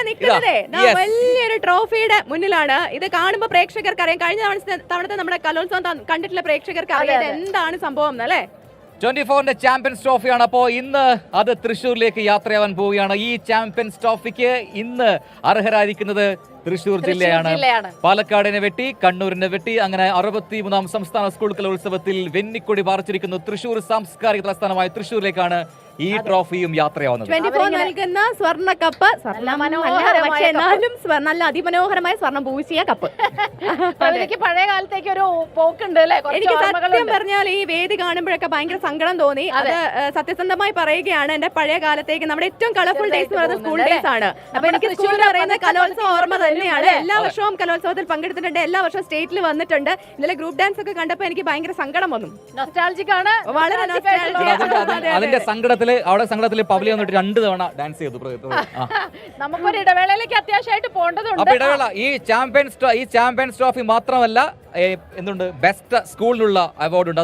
നിൽക്കുന്നതേ വലിയൊരു ട്രോഫിയുടെ മുന്നിലാണ്. ഇത് കാണുമ്പോൾ പ്രേക്ഷകർക്ക് അറിയാം. കഴിഞ്ഞ തവണത്തെ നമ്മുടെ കലോത്സവം കണ്ടിട്ടുള്ള പ്രേക്ഷകർക്ക് അറിയാം എന്താണ് സംഭവം എന്നല്ലേ. 24ന്റെ ചാമ്പ്യൻസ് ട്രോഫിയാണ്. അപ്പോൾ ഇന്ന് അത് തൃശ്ശൂരിലേക്ക് യാത്രയാവാൻ പോവുകയാണ്. ഈ ചാമ്പ്യൻസ് ട്രോഫിക്ക് ഇന്ന് അർഹരായിരിക്കുന്നത് തൃശ്ശൂർ ജില്ലയാണ്. പാലക്കാടിനെ വെട്ടി, കണ്ണൂരിനെ വെട്ടി, അങ്ങനെ 63ാം സംസ്ഥാന സ്കൂൾ കലോത്സവത്തിൽ വെന്നിക്കൊടി പാറിച്ചിരിക്കുന്നു. തൃശ്ശൂർ സാംസ്കാരിക തലസ്ഥാനമായ തൃശ്ശൂരിലേക്കാണ് ഈ ട്രോഫിയും യാത്രയാവുന്നത്. 24 നൽകുന്ന സ്വർണ്ണ കപ്പ്, എന്നാലും നല്ല അതിമനോഹരമായ സ്വർണ്ണം പൂശിയ കപ്പ്. പഴയ കാലത്തേക്ക് ഒരു പോക്കുണ്ട്. എനിക്ക് സത്യം പറഞ്ഞാൽ ഈ വേദി കാണുമ്പോഴൊക്കെ ഭയങ്കര സങ്കടം തോന്നി. അത് സത്യസന്ധമായി പറയുകയാണ്. എന്റെ പഴയ കാലത്തേക്ക് നമ്മുടെ ഏറ്റവും കളർഫുൾ ഡേയ്സ് എന്ന് പറയുന്നത് സ്കൂൾ ഡേയ്സ് ആണ്. അപ്പൊ എനിക്ക് സ്കൂളിൽ പറയുന്ന കലോത്സവം ഓർമ്മ തന്നെയാണ്. എല്ലാ വർഷവും കലോത്സവത്തിൽ പങ്കെടുത്തിട്ടുണ്ട്, എല്ലാ വർഷവും സ്റ്റേറ്റിൽ വന്നിട്ടുണ്ട്. ഇന്നലെ ഗ്രൂപ്പ് ഡാൻസ് ഒക്കെ കണ്ടപ്പോ എനിക്ക് ഭയങ്കര സങ്കടം വന്നു. നൊസ്റ്റാൾജിക് ആണ്, വളരെ അതിന്റെ സങ്കടത്തില് പബ്ലിക് വന്നിട്ട് 2 തവണ ഡാൻസ് ചെയ്തു. നമുക്കൊരു ഇടവേളയിലേക്ക് അത്യാവശ്യമായിട്ട് പോകേണ്ടതുണ്ട്. അപ്പൊ ഇടവേള ഈ ചാമ്പ്യൻസ് ട്രോഫി മാത്രമല്ല, എന്തുണ്ട് ബെസ്റ്റ് സ്കൂളിനുള്ള അവാർഡ് ഉണ്ട്.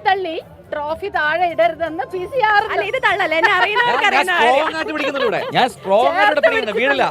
തള്ളി ട്രോഫി താഴെ ഇടരുതെന്ന് PCR. ഇത് തള്ളല്ലേ, എന്നെ അറിയുന്നവർക്ക് അറിയുന്ന ഞാൻ സ്ട്രോങ് ആയിട്ട് പിടിക്കുന്നുണ്ട്. വീടില്ല.